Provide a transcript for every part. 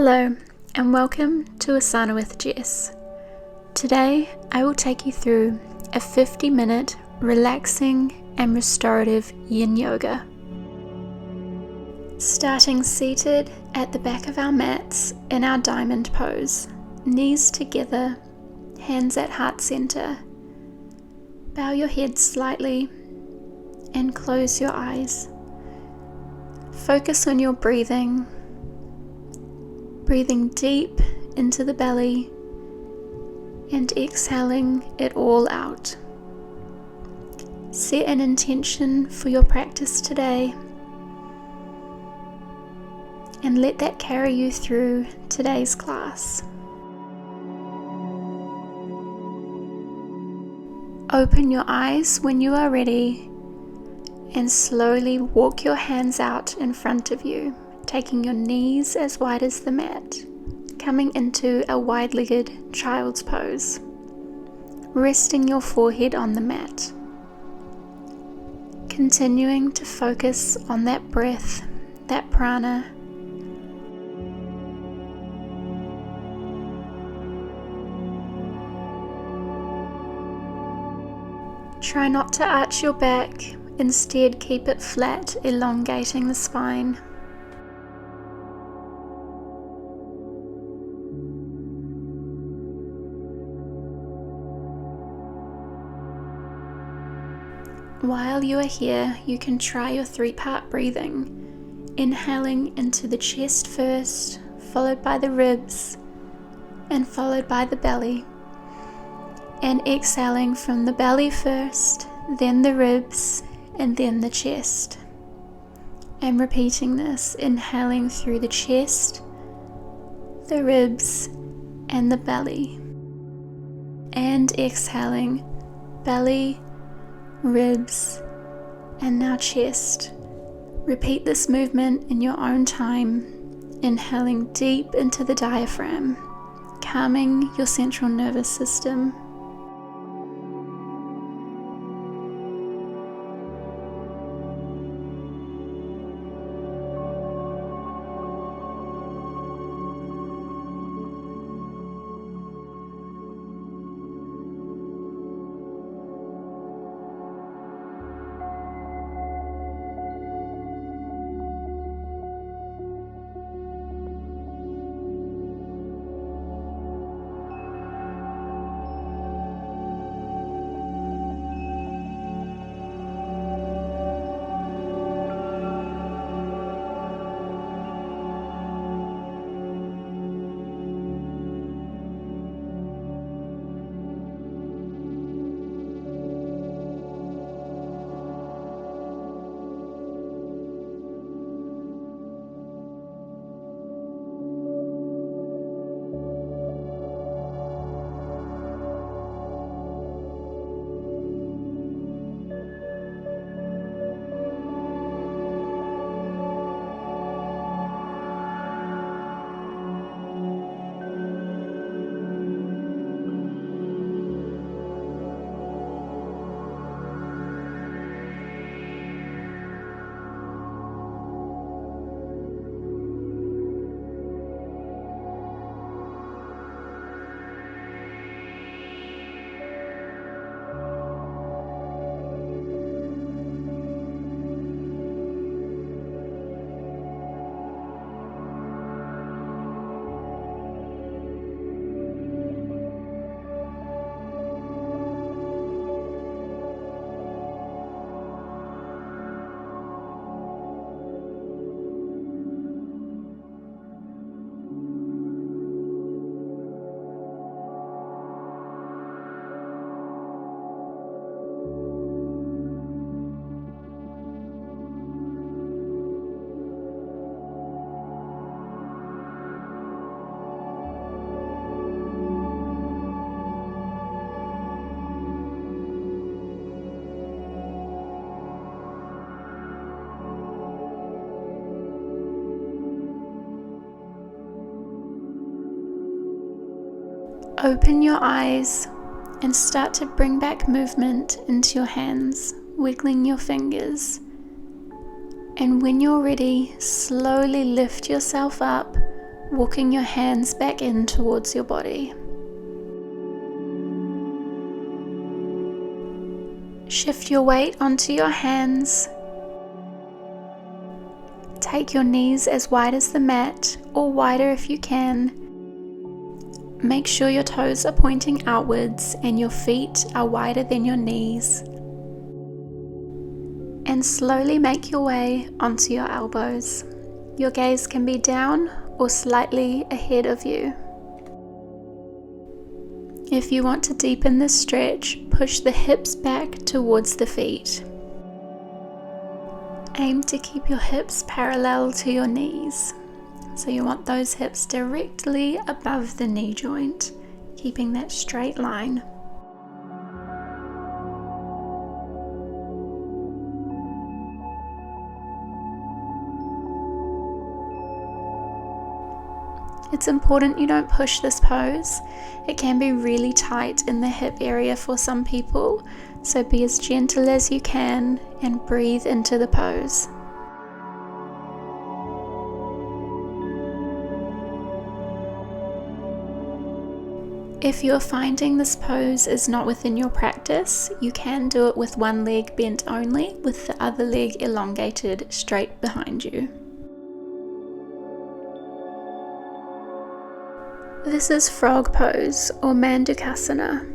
Hello and welcome to Asana with Jess. Today I will take you through a 50-minute relaxing and restorative yin yoga. Starting seated at the back of our mats in our diamond pose, knees together, hands at heart center. Bow your head slightly and close your eyes. Focus on your breathing deep into the belly and exhaling it all out. Set an intention for your practice today and let that carry you through today's class. Open your eyes when you are ready and slowly walk your hands out in front of you, taking your knees as wide as the mat, coming into a wide-legged child's pose, resting your forehead on the mat. Continuing to focus on that breath, that prana. Try not to arch your back, instead keep it flat, elongating the spine. While you are here, you can try your 3-part breathing, inhaling into the chest first, followed by the ribs, and followed by the belly, and exhaling from the belly first, then the ribs, and then the chest. And repeating this, inhaling through the chest, the ribs, and the belly, and exhaling belly, ribs, and now chest. Repeat this movement in your own time, inhaling deep into the diaphragm, calming your central nervous system. Open your eyes and start to bring back movement into your hands, wiggling your fingers. And when you're ready, slowly lift yourself up walking your hands back in towards your body. Shift your weight onto your hands. Take your knees as wide as the mat, or wider if you can. Make sure your toes are pointing outwards and your feet are wider than your knees. And slowly make your way onto your elbows. Your gaze can be down or slightly ahead of you. If you want to deepen this stretch, push the hips back towards the feet. Aim to keep your hips parallel to your knees. So you want those hips directly above the knee joint, keeping that straight line. It's important you don't push this pose. It can be really tight in the hip area for some people, so be as gentle as you can and breathe into the pose. If you're finding this pose is not within your practice, you can do it with one leg bent only, with the other leg elongated straight behind you. This is frog pose or Mandukasana.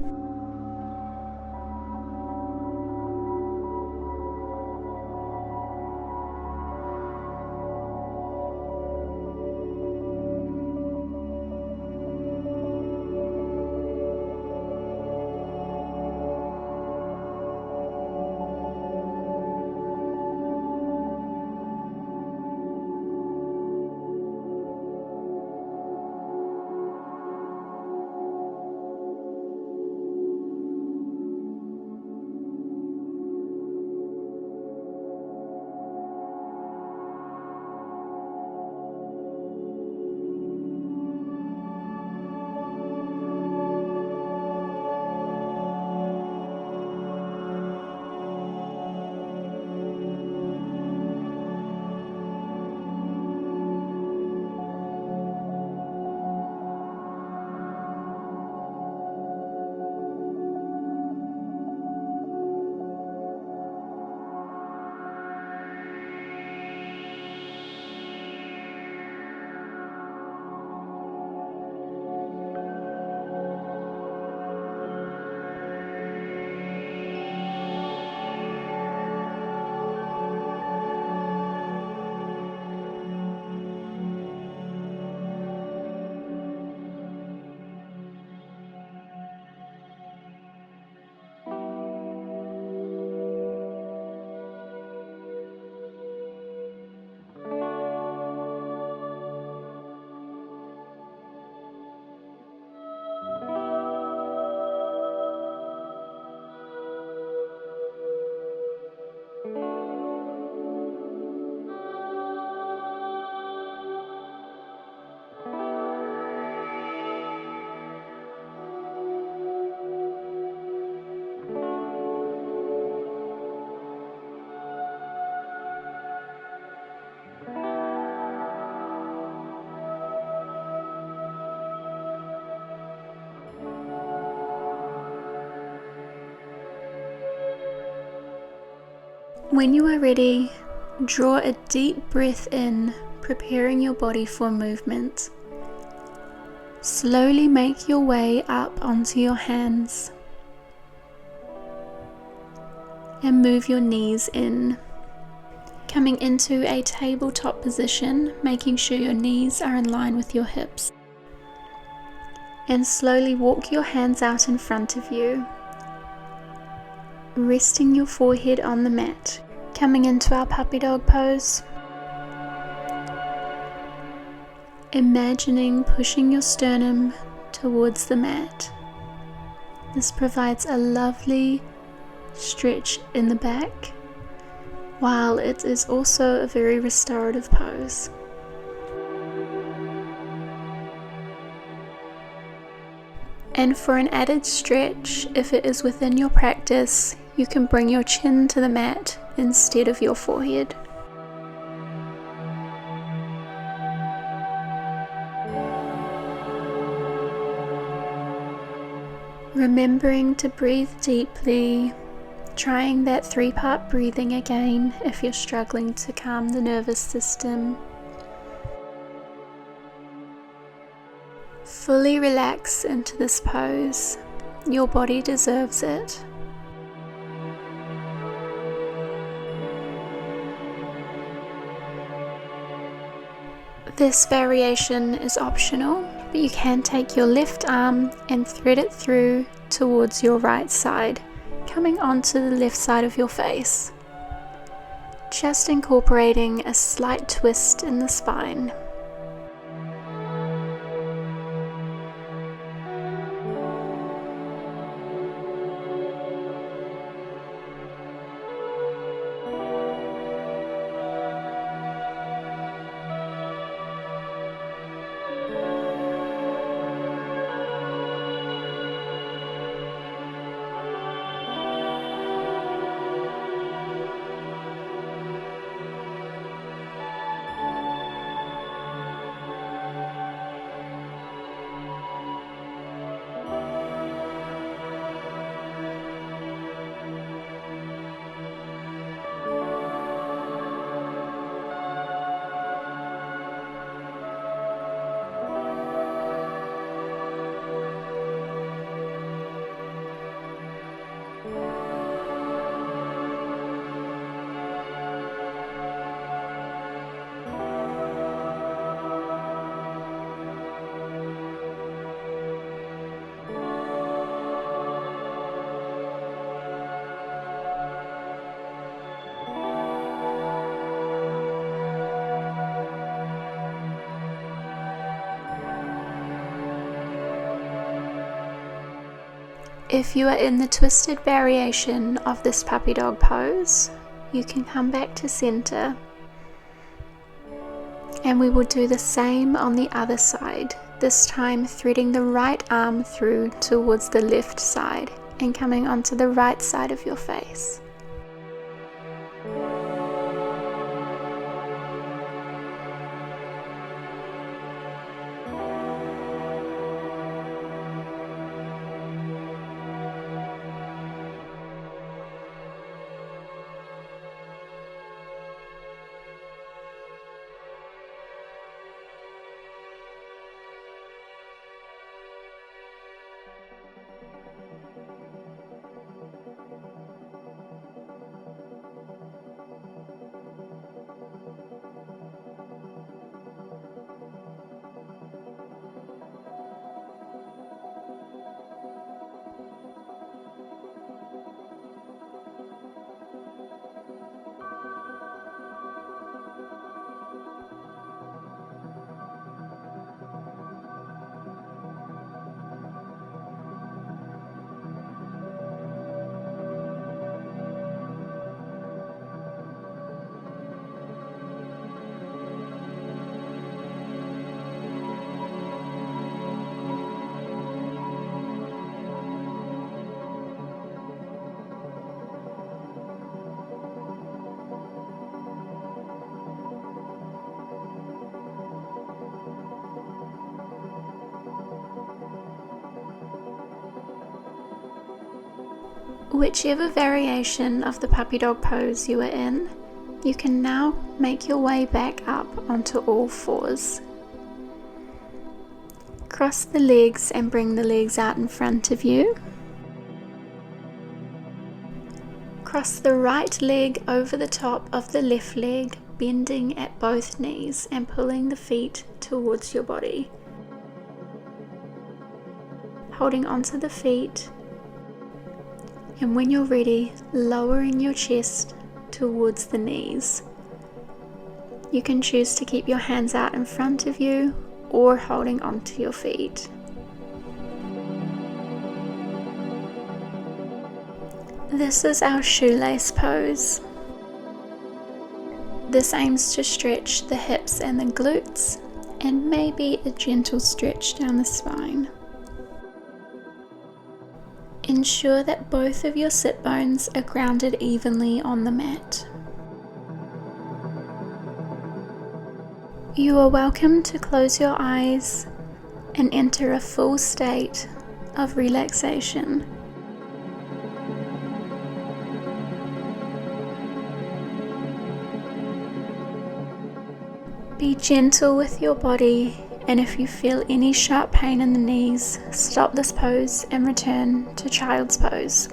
When you are ready, draw a deep breath in, preparing your body for movement. Slowly make your way up onto your hands and move your knees in, coming into a tabletop position, making sure your knees are in line with your hips. And slowly walk your hands out in front of you, resting your forehead on the mat, coming into our puppy dog pose. Imagining pushing your sternum towards the mat. This provides a lovely stretch in the back, while it is also a very restorative pose. And for an added stretch, if it is within your practice, you can bring your chin to the mat instead of your forehead. Remembering to breathe deeply, trying that 3-part breathing again if you're struggling to calm the nervous system. Fully relax into this pose. Your body deserves it. This variation is optional, but you can take your left arm and thread it through towards your right side, coming onto the left side of your face. Just incorporating a slight twist in the spine. If you are in the twisted variation of this puppy dog pose, you can come back to center, and we will do the same on the other side, this time threading the right arm through towards the left side and coming onto the right side of your face. Whichever variation of the puppy dog pose you are in, you can now make your way back up onto all fours. Cross the legs and bring the legs out in front of you. Cross the right leg over the top of the left leg, bending at both knees and pulling the feet towards your body. Holding onto the feet, and when you're ready, lowering your chest towards the knees. You can choose to keep your hands out in front of you or holding onto your feet. This is our shoelace pose. This aims to stretch the hips and the glutes, and maybe a gentle stretch down the spine. Ensure that both of your sit bones are grounded evenly on the mat. You are welcome to close your eyes and enter a full state of relaxation. Be gentle with your body, and if you feel any sharp pain in the knees, stop this pose and return to child's pose.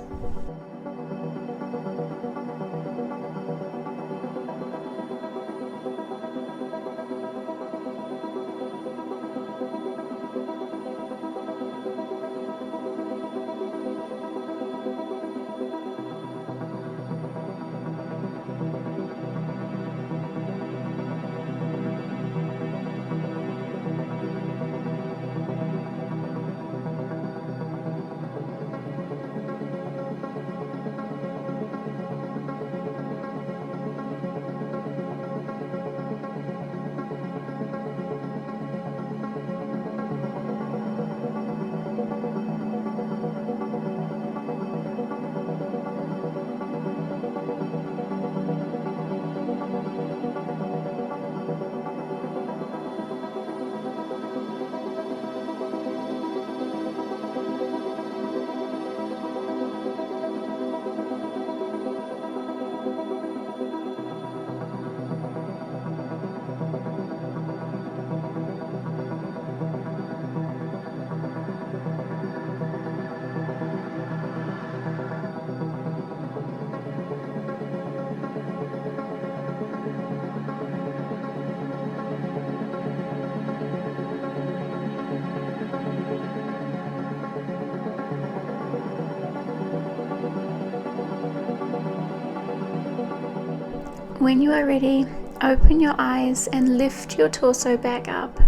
When you are ready, open your eyes and lift your torso back up.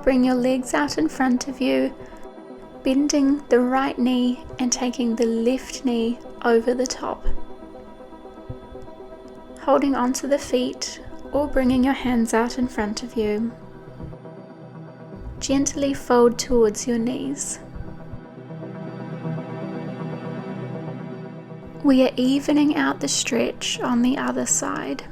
Bring your legs out in front of you, bending the right knee and taking the left knee over the top. Holding onto the feet or bringing your hands out in front of you. Gently fold towards your knees. We are evening out the stretch on the other side.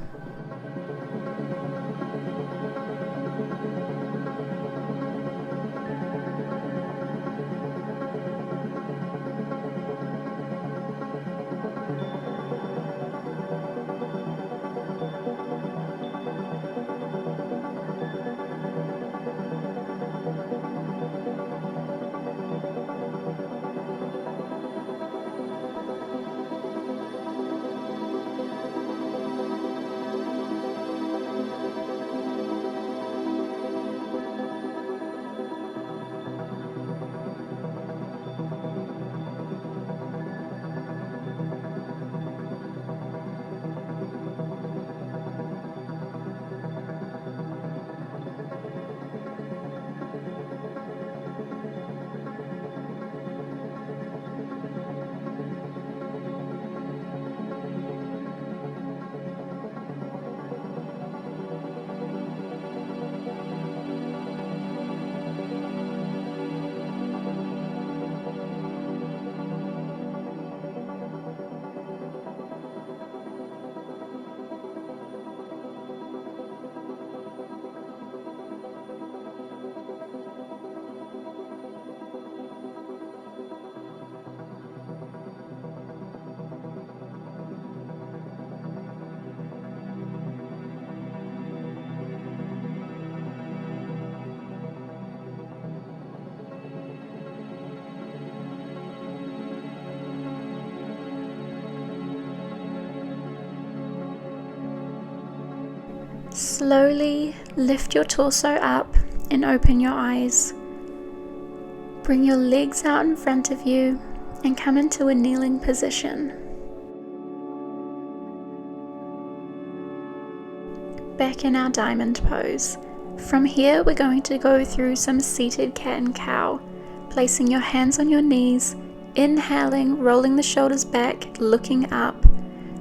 Slowly lift your torso up and open your eyes. Bring your legs out in front of you and come into a kneeling position. Back in our diamond pose. From here we're going to go through some seated cat and cow, placing your hands on your knees, inhaling, rolling the shoulders back, looking up,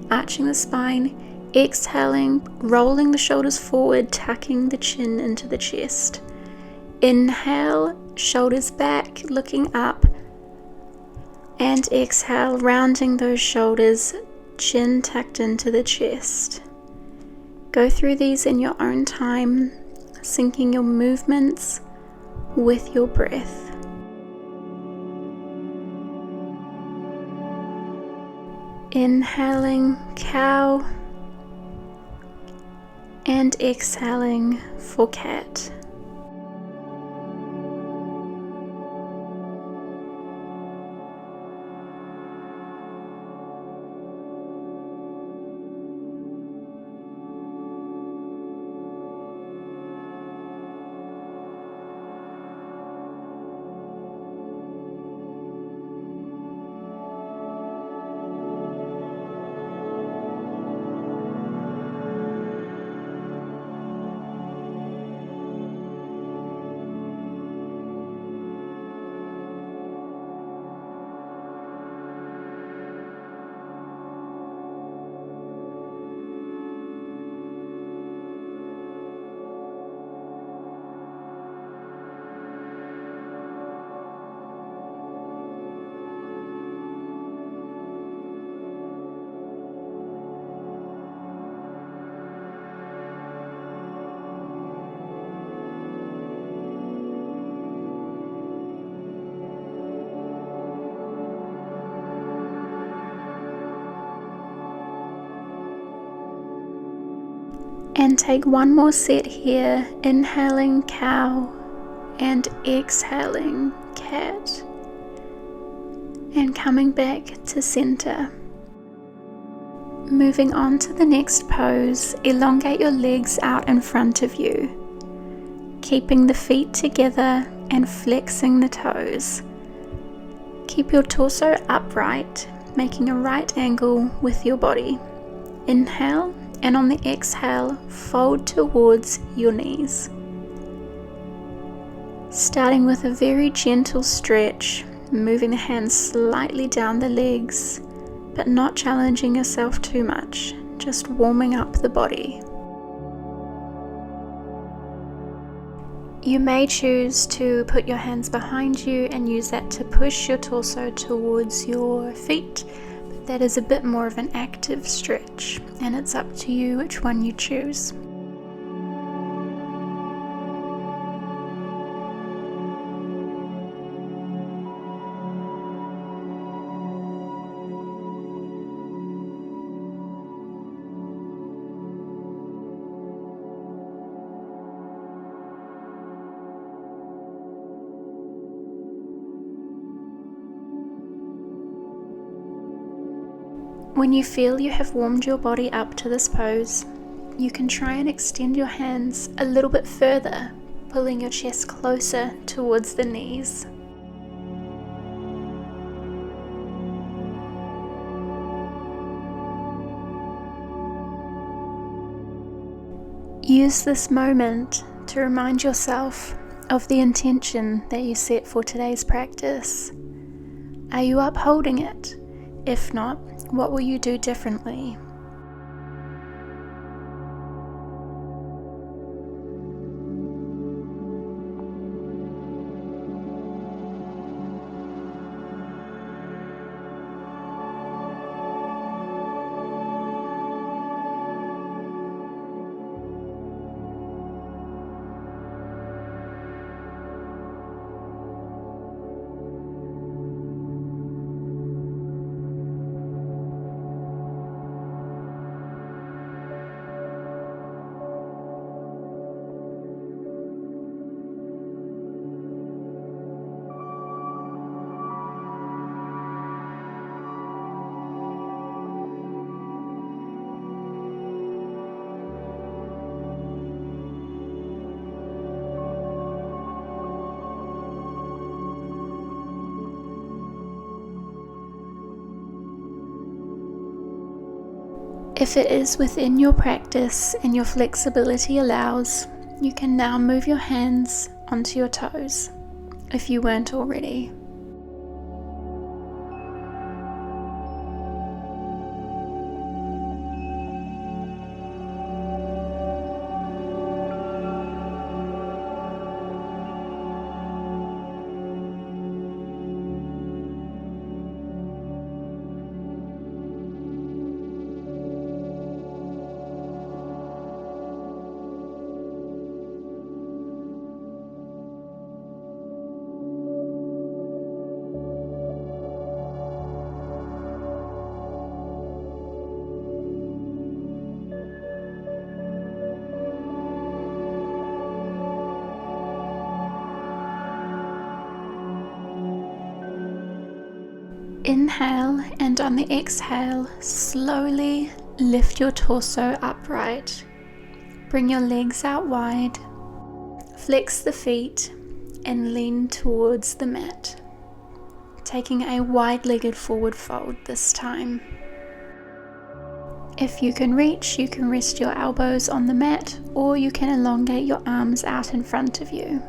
arching the spine. Exhaling, rolling the shoulders forward, tucking the chin into the chest. Inhale, shoulders back, looking up. And exhale, rounding those shoulders, chin tucked into the chest. Go through these in your own time, syncing your movements with your breath. Inhaling cow and exhaling for cat. And take one more set here, inhaling cow and exhaling cat, and coming back to center. Moving on to the next pose, elongate your legs out in front of you, keeping the feet together and flexing the toes. Keep your torso upright, making a right angle with your body. Inhale, and on the exhale, fold towards your knees. Starting with a very gentle stretch, moving the hands slightly down the legs, but not challenging yourself too much, just warming up the body. You may choose to put your hands behind you and use that to push your torso towards your feet. That is a bit more of an active stretch, and it's up to you which one you choose. When you feel you have warmed your body up to this pose, you can try and extend your hands a little bit further, pulling your chest closer towards the knees. Use this moment to remind yourself of the intention that you set for today's practice. Are you upholding it? If not, what will you do differently? If it is within your practice and your flexibility allows, you can now move your hands onto your toes, if you weren't already. Inhale, and on the exhale, slowly lift your torso upright. Bring your legs out wide, flex the feet, and lean towards the mat, taking a wide-legged forward fold this time. If you can reach, you can rest your elbows on the mat, or you can elongate your arms out in front of you.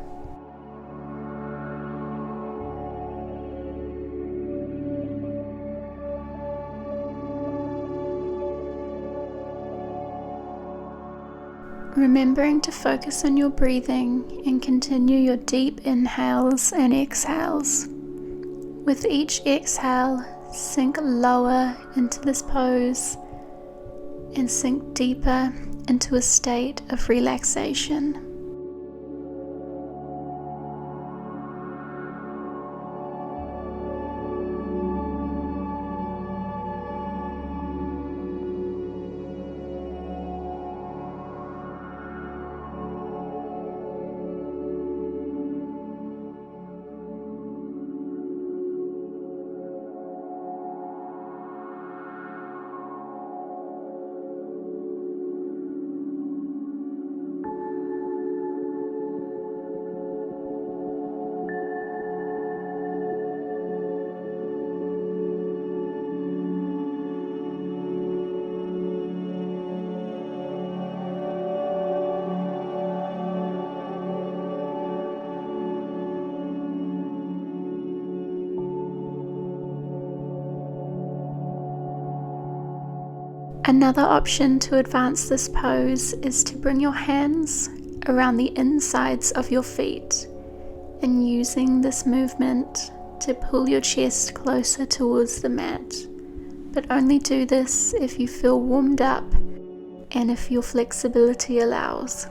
Remembering to focus on your breathing and continue your deep inhales and exhales. With each exhale, sink lower into this pose and sink deeper into a state of relaxation. Another option to advance this pose is to bring your hands around the insides of your feet and using this movement to pull your chest closer towards the mat. But only do this if you feel warmed up and if your flexibility allows.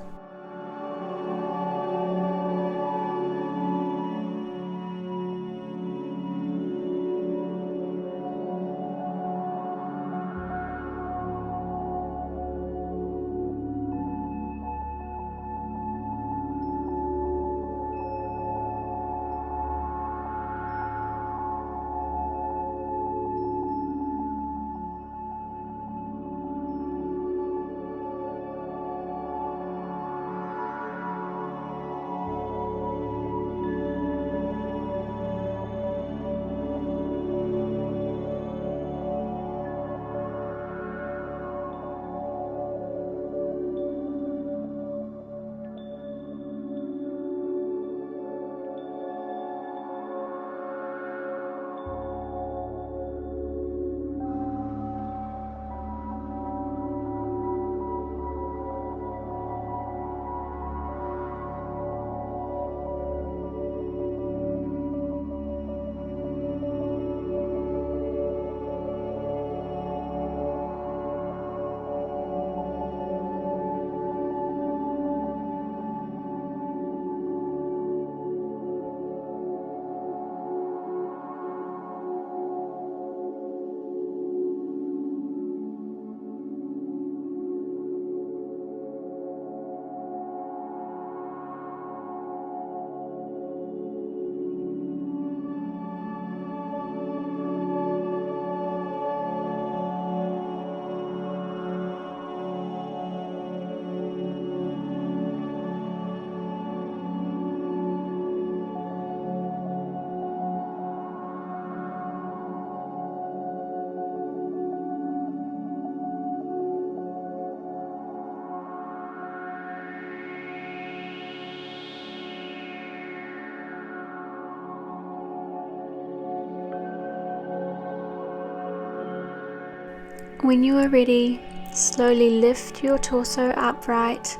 When you are ready, slowly lift your torso upright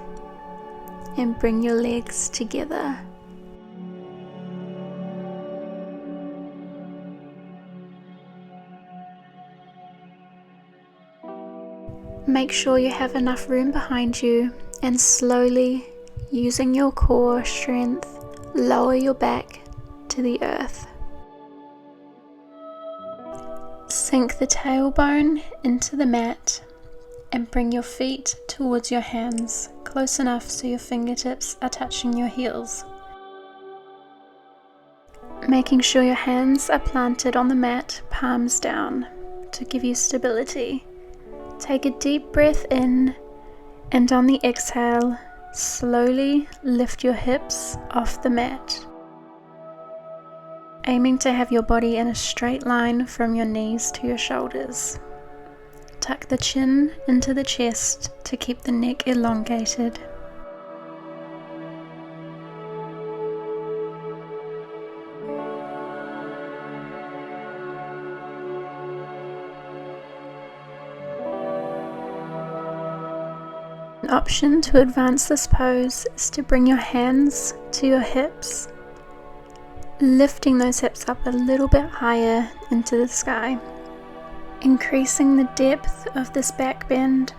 and bring your legs together. Make sure you have enough room behind you and slowly, using your core strength, lower your back to the earth. Sink the tailbone into the mat and bring your feet towards your hands, close enough so your fingertips are touching your heels. making sure your hands are planted on the mat, palms down, to give you stability. Take a deep breath in, and on the exhale, slowly lift your hips off the mat, aiming to have your body in a straight line from your knees to your shoulders. Tuck the chin into the chest to keep the neck elongated. An option to advance this pose is to bring your hands to your hips, lifting those hips up a little bit higher into the sky, increasing the depth of this back bend.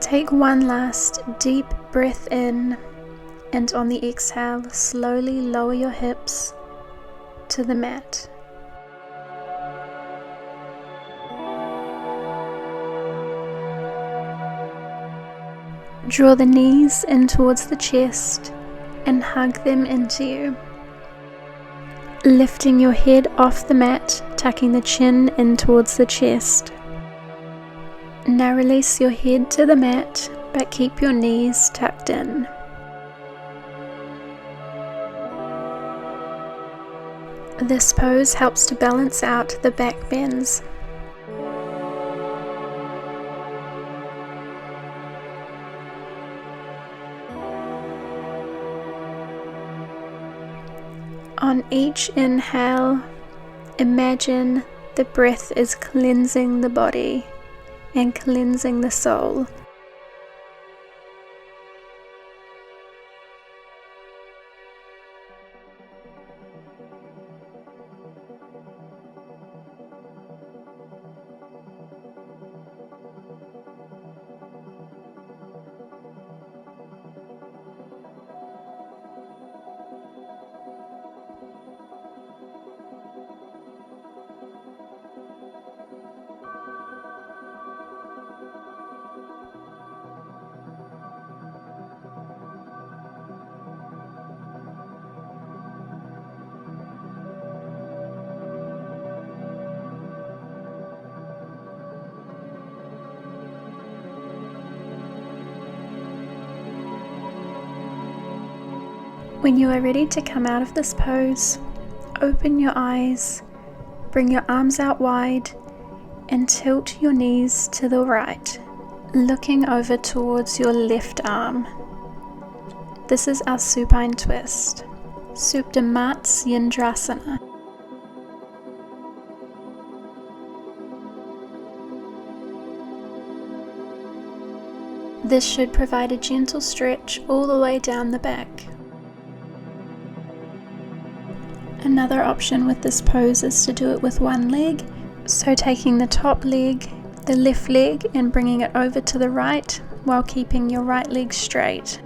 Take one last deep breath in, and on the exhale, slowly lower your hips to the mat. Draw the knees in towards the chest and hug them into you. Lifting your head off the mat, tucking the chin in towards the chest. Now release your head to the mat, but keep your knees tucked in. This pose helps to balance out the back bends. On each inhale, imagine the breath is cleansing the body and cleansing the soul. When you are ready to come out of this pose, open your eyes, bring your arms out wide, and tilt your knees to the right, looking over towards your left arm. This is our supine twist, Supine. This should provide a gentle stretch all the way down the back. Another option with this pose is to do it with one leg, so taking the top leg, the left leg, and bringing it over to the right while keeping your right leg straight.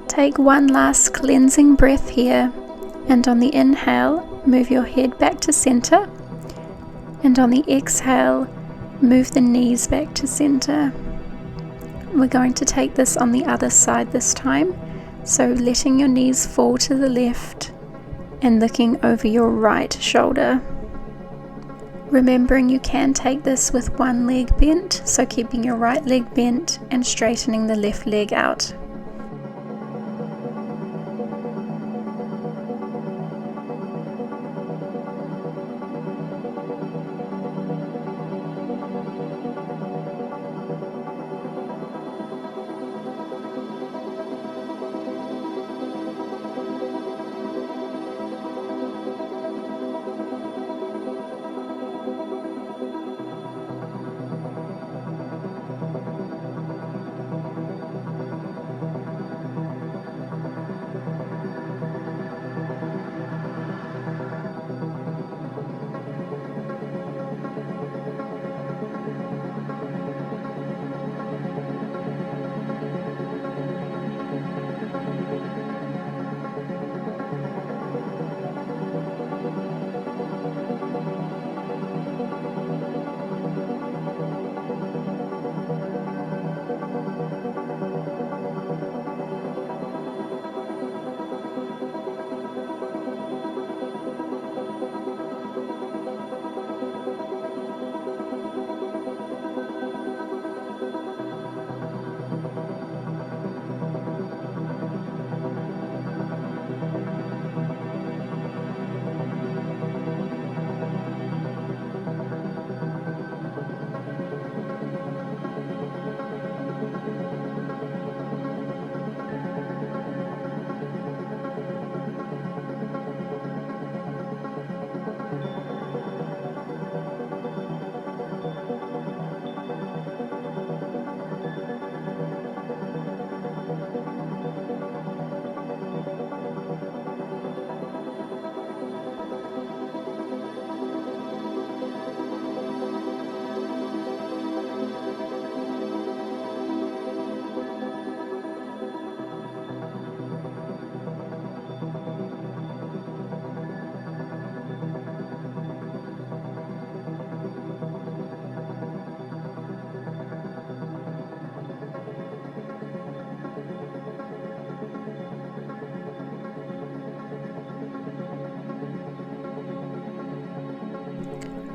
Take one last cleansing breath here, and on the inhale, move your head back to center, and on the exhale, move the knees back to center. We're going to take this on the other side this time, so letting your knees fall to the left and looking over your right shoulder. Remembering you can take this with one leg bent, so keeping your right leg bent and straightening the left leg out.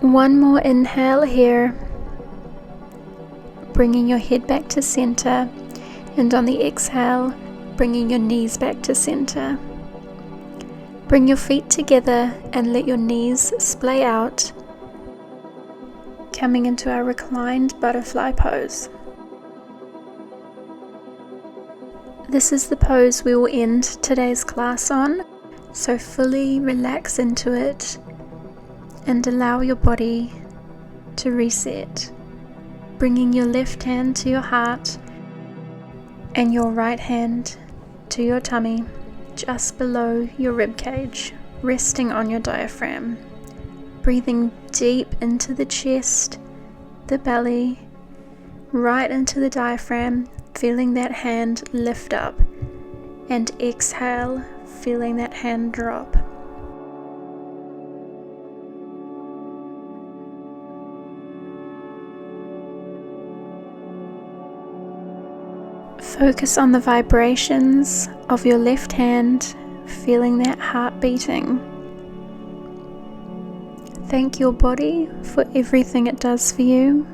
One more inhale here, bringing your head back to center, and on the exhale, bringing your knees back to center. Bring your feet together and let your knees splay out, coming into our reclined butterfly pose. This is the pose we will end today's class on, so fully relax into it and allow your body to reset, bringing your left hand to your heart and your right hand to your tummy, just below your rib cage, resting on your diaphragm. Breathing deep into the chest, the belly, right into the diaphragm, feeling that hand lift up, and exhale, feeling that hand drop. Focus on the vibrations of your left hand, feeling that heart beating. Thank your body for everything it does for you,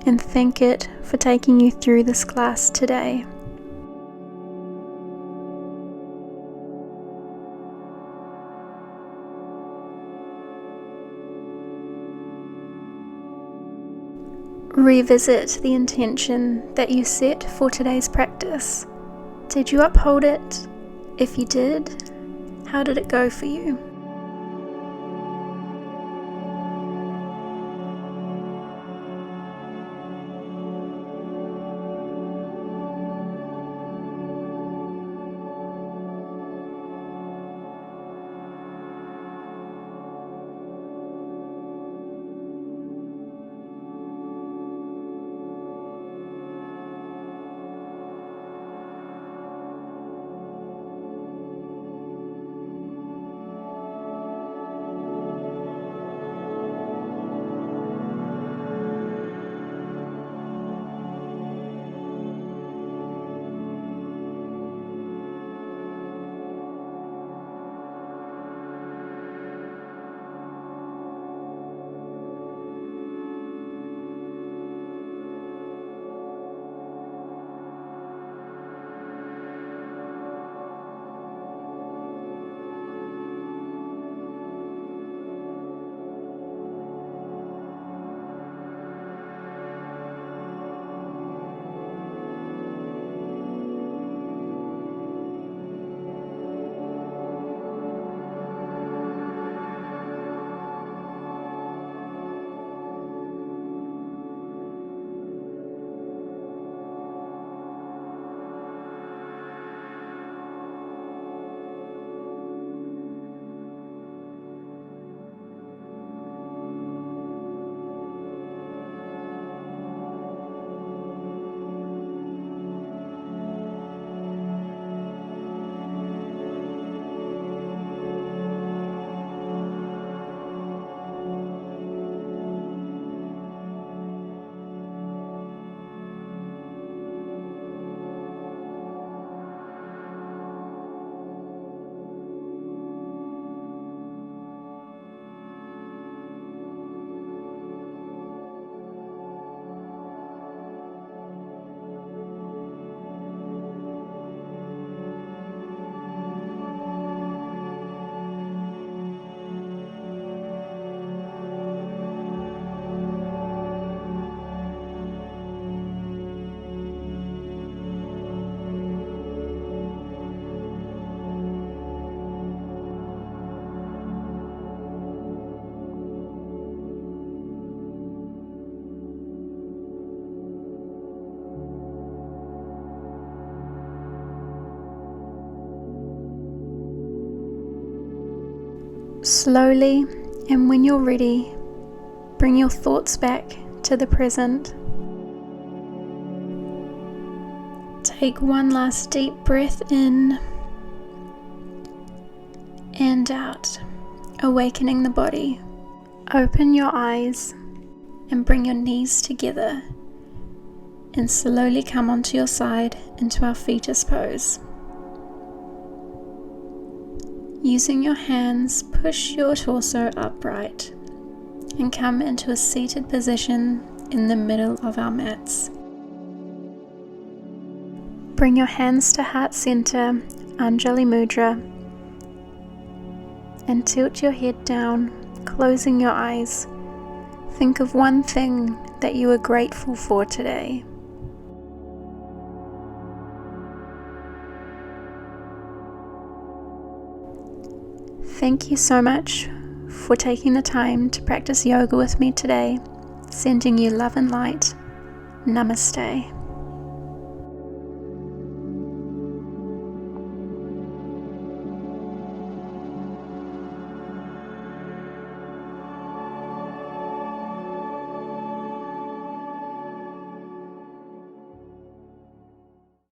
and thank it for taking you through this class today. Revisit the intention that you set for today's practice. Did you uphold it? If you did, how did it go for you? Slowly, and when you're ready, bring your thoughts back to the present. Take one last deep breath in and out, awakening the body. Open your eyes and bring your knees together and slowly come onto your side into our fetus pose. Using your hands, push your torso upright and come into a seated position in the middle of our mats. Bring your hands to heart center, Anjali Mudra, and tilt your head down, closing your eyes. Think of one thing that you are grateful for today. Thank you so much for taking the time to practice yoga with me today. Sending you love and light. Namaste.